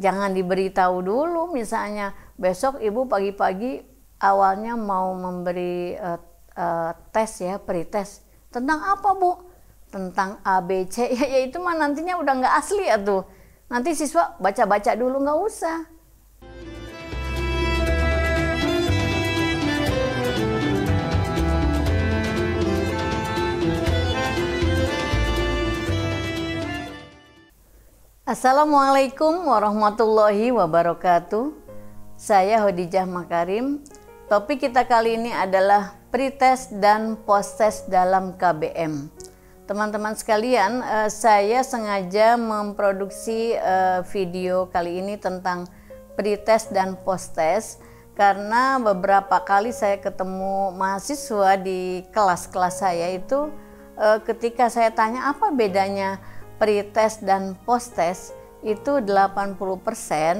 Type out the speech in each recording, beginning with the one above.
Jangan diberitahu dulu, misalnya besok ibu pagi-pagi awalnya mau memberi tes ya, pretest. Tentang apa bu? Tentang ABC, ya itu mah nantinya udah nggak asli ya tuh. Nanti siswa baca-baca dulu, nggak usah. Assalamualaikum warahmatullahi wabarakatuh. Saya Khadijah Makarim. Topik kita kali ini adalah pretest dan posttest dalam KBM. Teman-teman sekalian, saya sengaja memproduksi video kali ini tentang pretest dan posttest karena beberapa kali saya ketemu mahasiswa di kelas-kelas saya itu ketika saya tanya apa bedanya pretest dan posttest, itu 80%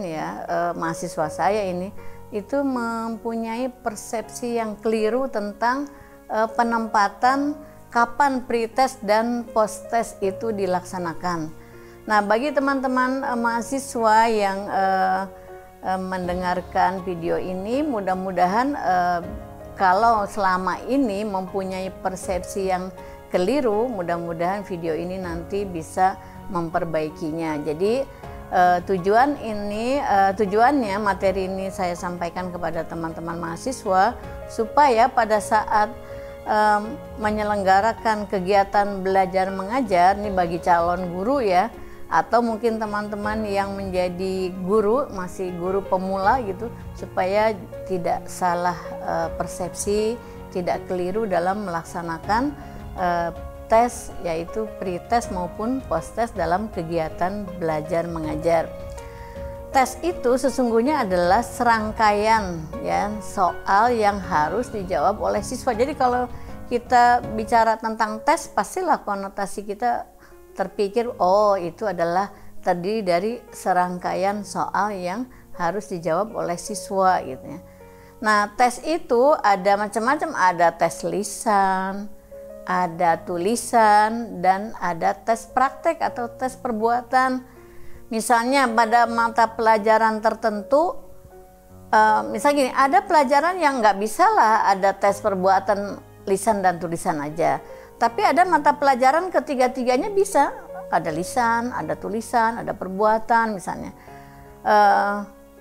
ya mahasiswa saya ini itu mempunyai persepsi yang keliru tentang penempatan kapan pretest dan posttest itu dilaksanakan. Nah, bagi teman-teman mahasiswa yang mendengarkan video ini, mudah-mudahan kalau selama ini mempunyai persepsi yang keliru, mudah-mudahan video ini nanti bisa memperbaikinya. Jadi tujuannya materi ini saya sampaikan kepada teman-teman mahasiswa supaya pada saat menyelenggarakan kegiatan belajar mengajar nih bagi calon guru ya, atau mungkin teman-teman yang menjadi guru, masih guru pemula gitu, supaya tidak salah persepsi, tidak keliru dalam melaksanakan tes, yaitu pretest maupun posttest dalam kegiatan belajar mengajar. Tes itu sesungguhnya adalah serangkaian ya soal yang harus dijawab oleh siswa. Jadi kalau kita bicara tentang tes, pastilah konotasi kita terpikir oh itu adalah terdiri dari serangkaian soal yang harus dijawab oleh siswa gitu ya. Nah, tes itu ada macam-macam, ada tes lisan, ada tulisan, dan ada tes praktek atau tes perbuatan. Misalnya pada mata pelajaran tertentu, misalnya gini, ada pelajaran yang nggak bisa lah ada tes perbuatan lisan dan tulisan aja. Tapi ada mata pelajaran ketiga-tiganya bisa, ada lisan, ada tulisan, ada perbuatan misalnya.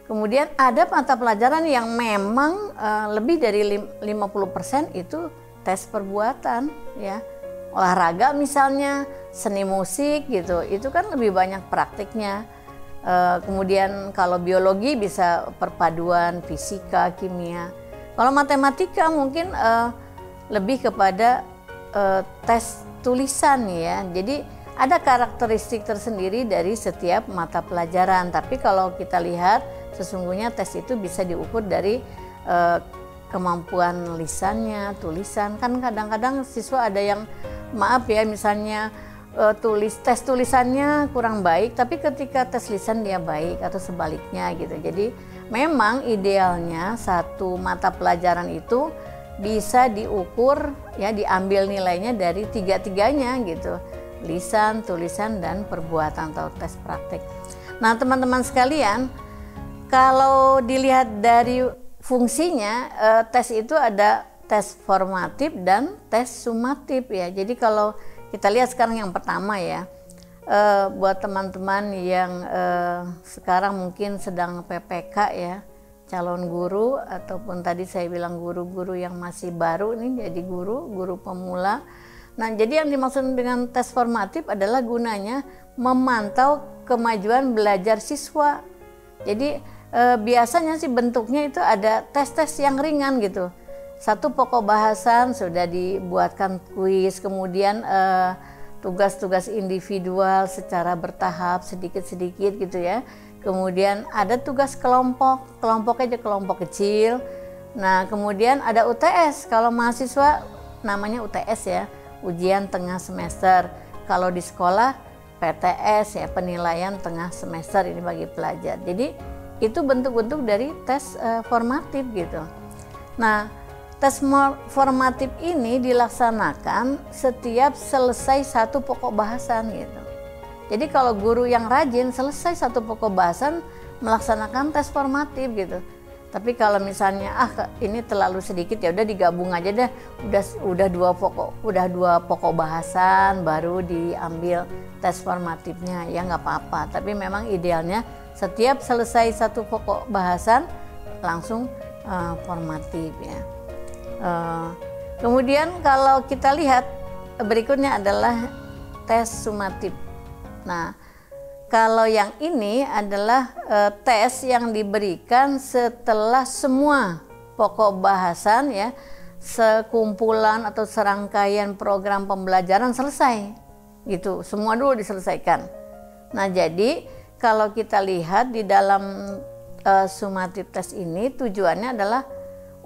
Kemudian ada mata pelajaran yang memang lebih dari 50% itu tes perbuatan ya, olahraga misalnya, seni musik gitu, itu kan lebih banyak praktiknya. Kemudian kalau biologi bisa perpaduan fisika, kimia. Kalau matematika mungkin lebih kepada tes tulisan ya. Jadi ada karakteristik tersendiri dari setiap mata pelajaran. Tapi kalau kita lihat sesungguhnya tes itu bisa diukur dari kemampuan lisannya, tulisan. Kan kadang-kadang siswa ada yang maaf ya, misalnya tes tulisannya kurang baik, tapi ketika tes lisan dia baik atau sebaliknya gitu. Jadi memang idealnya satu mata pelajaran itu bisa diukur ya, diambil nilainya dari tiga-tiganya gitu. Lisan, tulisan, dan perbuatan atau tes praktek. Nah, teman-teman sekalian, kalau dilihat dari fungsinya, tes itu ada tes formatif dan tes sumatif ya. Jadi kalau kita lihat sekarang yang pertama ya, buat teman-teman yang sekarang mungkin sedang PPK ya, calon guru, ataupun tadi saya bilang guru-guru yang masih baru nih jadi guru pemula. Nah, jadi yang dimaksud dengan tes formatif adalah gunanya memantau kemajuan belajar siswa. Jadi biasanya sih bentuknya itu ada tes-tes yang ringan gitu. Satu pokok bahasan sudah dibuatkan kuis, kemudian tugas-tugas individual secara bertahap sedikit-sedikit gitu ya. Kemudian ada tugas kelompoknya kelompok kecil. Nah, kemudian ada UTS, kalau mahasiswa namanya UTS ya, ujian tengah semester. Kalau di sekolah PTS ya, penilaian tengah semester ini bagi pelajar. Jadi itu bentuk-bentuk dari tes formatif gitu. Nah, tes formatif ini dilaksanakan setiap selesai satu pokok bahasan gitu. Jadi kalau guru yang rajin selesai satu pokok bahasan melaksanakan tes formatif gitu. Tapi kalau misalnya ini terlalu sedikit, ya udah digabung aja deh. Udah dua pokok bahasan baru diambil tes formatifnya, ya nggak apa-apa. Tapi memang idealnya setiap selesai satu pokok bahasan langsung formatif ya. Kemudian kalau kita lihat berikutnya adalah tes sumatif. Nah, kalau yang ini adalah tes yang diberikan setelah semua pokok bahasan ya, sekumpulan atau serangkaian program pembelajaran selesai gitu, semua dulu diselesaikan. Nah, jadi kalau kita lihat di dalam sumatif tes ini tujuannya adalah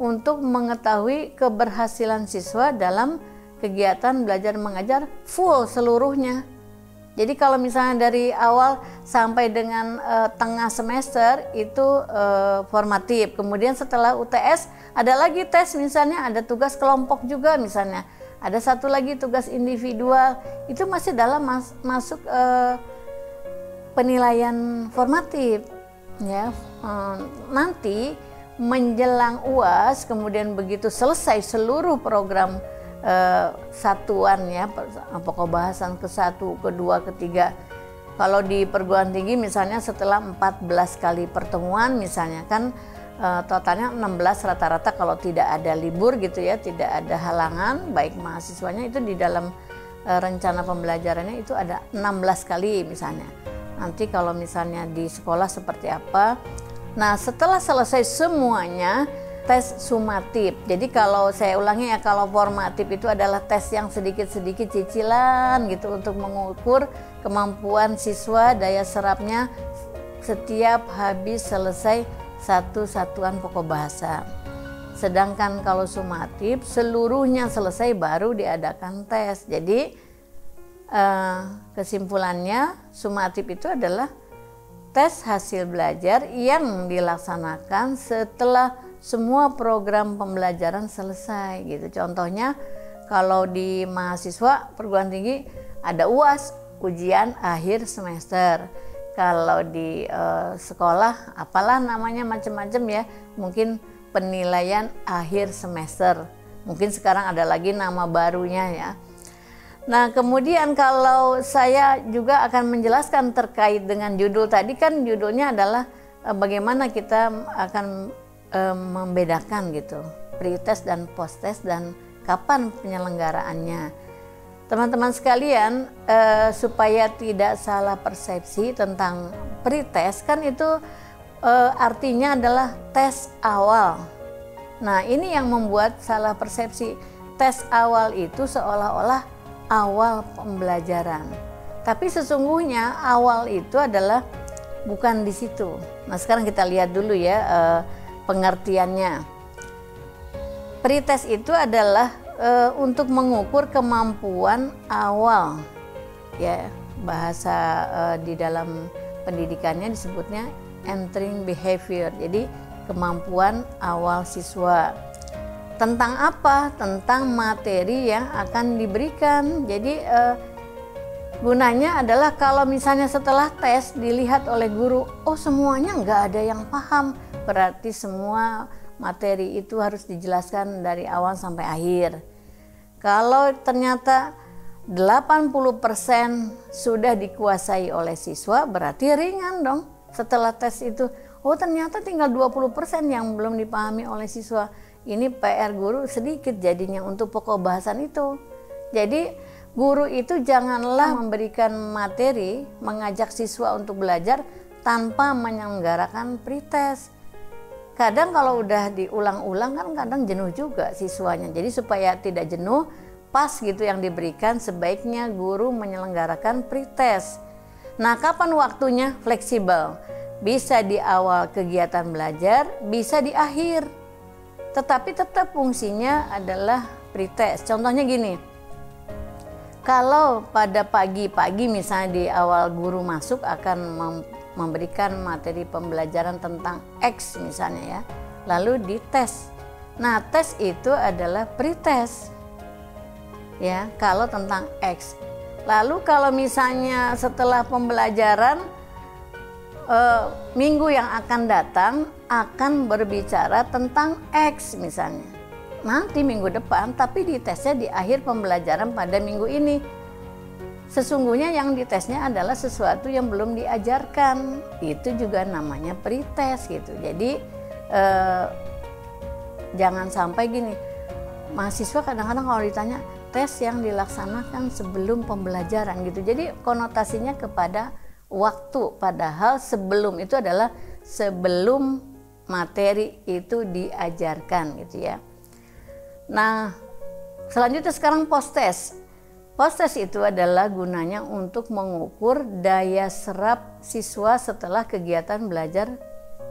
untuk mengetahui keberhasilan siswa dalam kegiatan belajar mengajar full seluruhnya. Jadi kalau misalnya dari awal sampai dengan tengah semester itu formatif. Kemudian setelah UTS ada lagi tes, misalnya ada tugas kelompok juga misalnya. Ada satu lagi tugas individual, itu masih dalam masuk penilaian formatif. Ya, nanti menjelang UAS, kemudian begitu selesai seluruh program satuan ya, pokok bahasan ke-1, ke-2, ke-3. Kalau di perguruan tinggi misalnya setelah 14 kali pertemuan misalnya kan totalnya 16 rata-rata kalau tidak ada libur gitu ya, tidak ada halangan baik mahasiswanya, itu di dalam rencana pembelajarannya itu ada 16 kali misalnya. Nanti kalau misalnya di sekolah seperti apa. Nah, setelah selesai semuanya tes sumatif. Jadi kalau saya ulangi ya, kalau formatif itu adalah tes yang sedikit-sedikit cicilan gitu untuk mengukur kemampuan siswa, daya serapnya setiap habis selesai satu satuan pokok bahasa. Sedangkan kalau sumatif seluruhnya selesai baru diadakan tes. Jadi kesimpulannya sumatif itu adalah tes hasil belajar yang dilaksanakan setelah semua program pembelajaran selesai gitu. Contohnya kalau di mahasiswa perguruan tinggi ada UAS, ujian akhir semester. Kalau di sekolah apalah namanya macam-macam ya, mungkin penilaian akhir semester. Mungkin sekarang ada lagi nama barunya ya. Nah, kemudian kalau saya juga akan menjelaskan terkait dengan judul tadi, kan judulnya adalah bagaimana kita akan membedakan gitu pre-test dan post-test dan kapan penyelenggaraannya. Teman-teman sekalian, supaya tidak salah persepsi tentang pre-test, kan itu artinya adalah tes awal. Nah, ini yang membuat salah persepsi. Tes awal itu seolah-olah awal pembelajaran, tapi sesungguhnya awal itu adalah bukan di situ. Nah, sekarang kita lihat dulu ya pengertiannya. Pretest itu adalah untuk mengukur kemampuan awal ya, bahasa di dalam pendidikannya disebutnya entering behavior. Jadi kemampuan awal siswa. Tentang apa? Tentang materi yang akan diberikan. Jadi gunanya adalah kalau misalnya setelah tes dilihat oleh guru, oh semuanya nggak ada yang paham, berarti semua materi itu harus dijelaskan dari awal sampai akhir. Kalau ternyata 80% sudah dikuasai oleh siswa, berarti ringan dong. Setelah tes itu, oh ternyata tinggal 20% yang belum dipahami oleh siswa. Ini PR guru sedikit jadinya untuk pokok bahasan itu. Jadi guru itu janganlah memberikan materi, mengajak siswa untuk belajar tanpa menyelenggarakan pretest. Kadang kalau udah diulang-ulang kan kadang jenuh juga siswanya. Jadi supaya tidak jenuh, pas gitu yang diberikan, sebaiknya guru menyelenggarakan pretest. Nah, kapan waktunya? Fleksibel. Bisa di awal kegiatan belajar, bisa di akhir. Tetapi tetap fungsinya adalah pretest. Contohnya gini, kalau pada pagi-pagi misalnya di awal guru masuk akan memberikan materi pembelajaran tentang X misalnya ya, lalu dites. Nah, tes itu adalah pretest ya kalau tentang X. Lalu kalau misalnya setelah pembelajaran minggu yang akan datang akan berbicara tentang X misalnya. Nanti minggu depan, tapi ditesnya di akhir pembelajaran pada minggu ini. Sesungguhnya yang ditesnya adalah sesuatu yang belum diajarkan. Itu juga namanya pretest gitu. Jadi jangan sampai gini, mahasiswa kadang-kadang kalau ditanya tes yang dilaksanakan sebelum pembelajaran gitu. Jadi konotasinya kepada waktu, padahal sebelum itu adalah sebelum materi itu diajarkan gitu ya. Nah, selanjutnya sekarang post test. Post test itu adalah gunanya untuk mengukur daya serap siswa setelah kegiatan belajar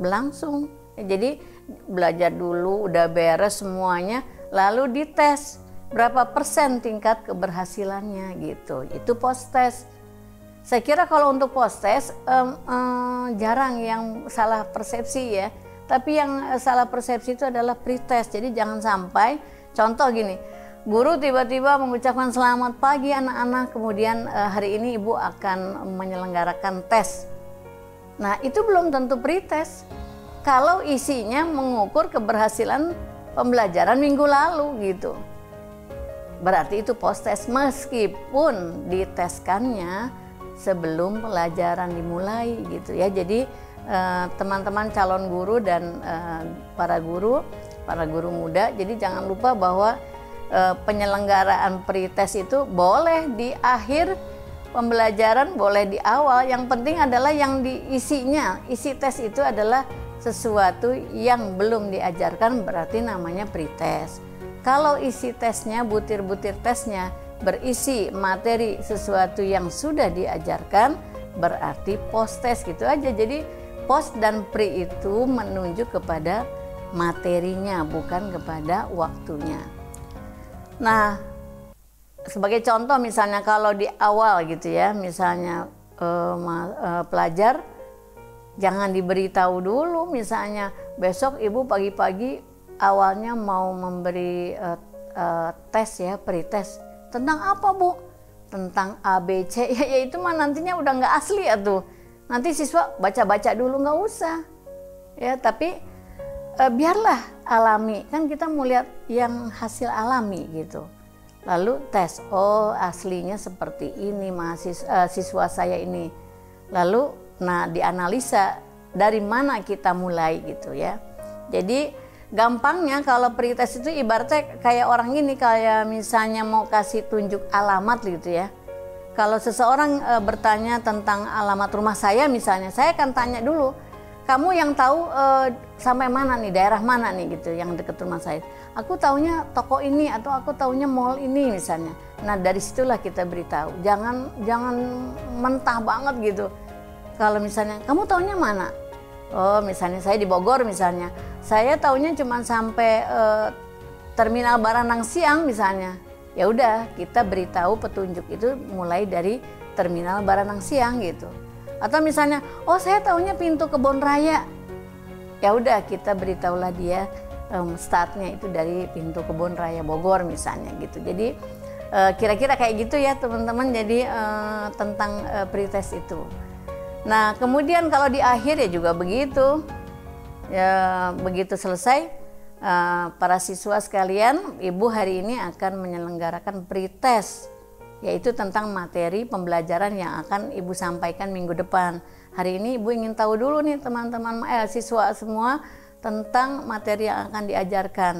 berlangsung. Jadi belajar dulu udah beres semuanya, lalu dites berapa persen tingkat keberhasilannya gitu. Itu post test. Saya kira kalau untuk post test jarang yang salah persepsi ya. Tapi yang salah persepsi itu adalah pretest. Jadi jangan sampai, contoh gini, guru tiba-tiba mengucapkan selamat pagi anak-anak, kemudian hari ini ibu akan menyelenggarakan tes. Nah itu belum tentu pretest. Kalau isinya mengukur keberhasilan pembelajaran minggu lalu gitu. Berarti itu post test meskipun diteskannya sebelum pelajaran dimulai gitu ya. Jadi teman-teman calon guru dan para guru muda, jadi jangan lupa bahwa penyelenggaraan pretest itu boleh di akhir pembelajaran, boleh di awal. Yang penting adalah yang diisinya, isi tes itu adalah sesuatu yang belum diajarkan, berarti namanya pretest. Kalau isi tesnya, butir-butir tesnya berisi materi sesuatu yang sudah diajarkan, berarti post test gitu aja. Jadi post dan pre itu menunjuk kepada materinya, bukan kepada waktunya. Nah, sebagai contoh misalnya kalau di awal gitu ya, misalnya pelajar jangan diberitahu dulu, misalnya besok ibu pagi-pagi awalnya mau memberi tes ya, pretest. Tentang apa bu? Tentang ABC, ya itu mah nantinya udah nggak asli ya tuh. Nanti siswa baca-baca dulu, nggak usah. Ya, tapi biarlah alami, kan kita mau lihat yang hasil alami gitu. Lalu tes, oh aslinya seperti ini siswa saya ini. Lalu nah dianalisa dari mana kita mulai gitu ya. Jadi gampangnya kalau pretest itu ibaratnya kayak orang ini, kayak misalnya mau kasih tunjuk alamat gitu ya. Kalau seseorang bertanya tentang alamat rumah saya misalnya, saya akan tanya dulu, kamu yang tahu sampai mana nih, daerah mana nih gitu yang dekat rumah saya. Aku taunya toko ini atau aku taunya mall ini misalnya. Nah dari situlah kita beritahu, jangan mentah banget gitu. Kalau misalnya kamu taunya mana? Oh misalnya saya di Bogor misalnya, saya taunya cuma sampai terminal Baranang Siang misalnya. Ya udah kita beritahu petunjuk itu mulai dari terminal Baranang Siang gitu. Atau misalnya, oh saya taunya pintu Kebon Raya. Ya udah kita beritahulah dia startnya itu dari pintu Kebon Raya Bogor misalnya gitu. Jadi kira-kira kayak gitu ya teman-teman. Jadi tentang pretest itu. Nah kemudian kalau di akhir ya juga begitu. Ya begitu selesai, para siswa sekalian, ibu hari ini akan menyelenggarakan pretest, yaitu tentang materi pembelajaran yang akan ibu sampaikan minggu depan. Hari ini ibu ingin tahu dulu nih teman-teman siswa semua tentang materi yang akan diajarkan.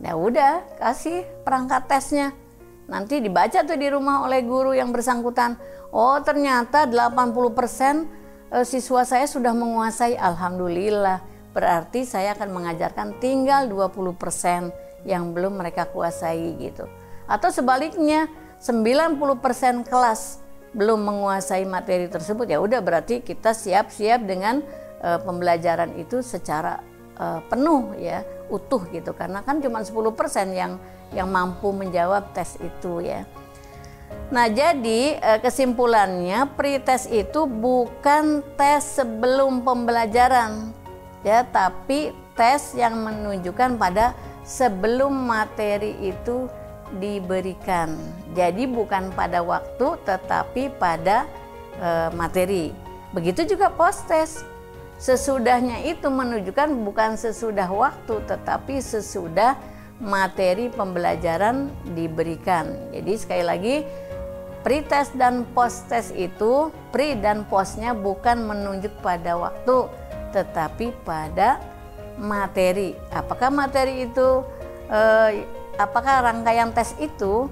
Ya udah, kasih perangkat tesnya. Nanti dibaca tuh di rumah oleh guru yang bersangkutan. Oh ternyata 80% siswa saya sudah menguasai, alhamdulillah. Berarti saya akan mengajarkan tinggal 20% yang belum mereka kuasai gitu. Atau sebaliknya 90% kelas belum menguasai materi tersebut, ya udah berarti kita siap-siap dengan pembelajaran itu secara penuh ya, utuh gitu. Karena kan cuma 10% yang mampu menjawab tes itu ya. Nah jadi kesimpulannya pretest itu bukan tes sebelum pembelajaran ya, tapi tes yang menunjukkan pada sebelum materi itu diberikan. Jadi bukan pada waktu tetapi pada materi. Begitu juga post test. Sesudahnya itu menunjukkan bukan sesudah waktu tetapi sesudah materi pembelajaran diberikan. Jadi sekali lagi, pre-test dan post-test itu, pre dan postnya bukan menunjuk pada waktu tetapi pada materi. Apakah materi itu, apakah rangkaian tes itu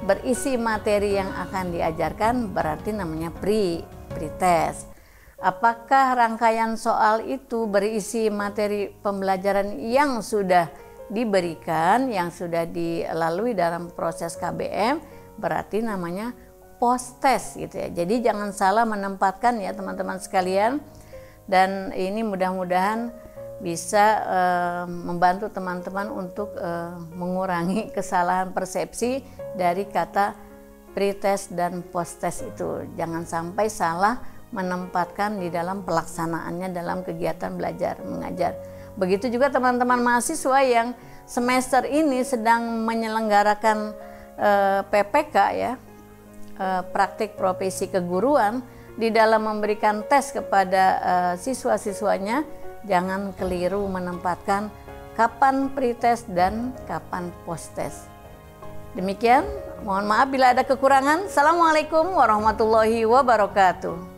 berisi materi yang akan diajarkan, berarti namanya pre-test. Apakah rangkaian soal itu berisi materi pembelajaran yang sudah diberikan, yang sudah dilalui dalam proses KBM, berarti namanya post test gitu ya. Jadi jangan salah menempatkan ya teman-teman sekalian, dan ini mudah-mudahan bisa membantu teman-teman untuk mengurangi kesalahan persepsi dari kata pre-test dan post-test itu. Jangan sampai salah menempatkan di dalam pelaksanaannya dalam kegiatan belajar mengajar. Begitu juga teman-teman mahasiswa yang semester ini sedang menyelenggarakan PPK ya, praktik profesi keguruan, di dalam memberikan tes kepada siswa-siswanya, jangan keliru menempatkan kapan pre-test dan kapan post-test. Demikian, mohon maaf bila ada kekurangan. Assalamualaikum warahmatullahi wabarakatuh.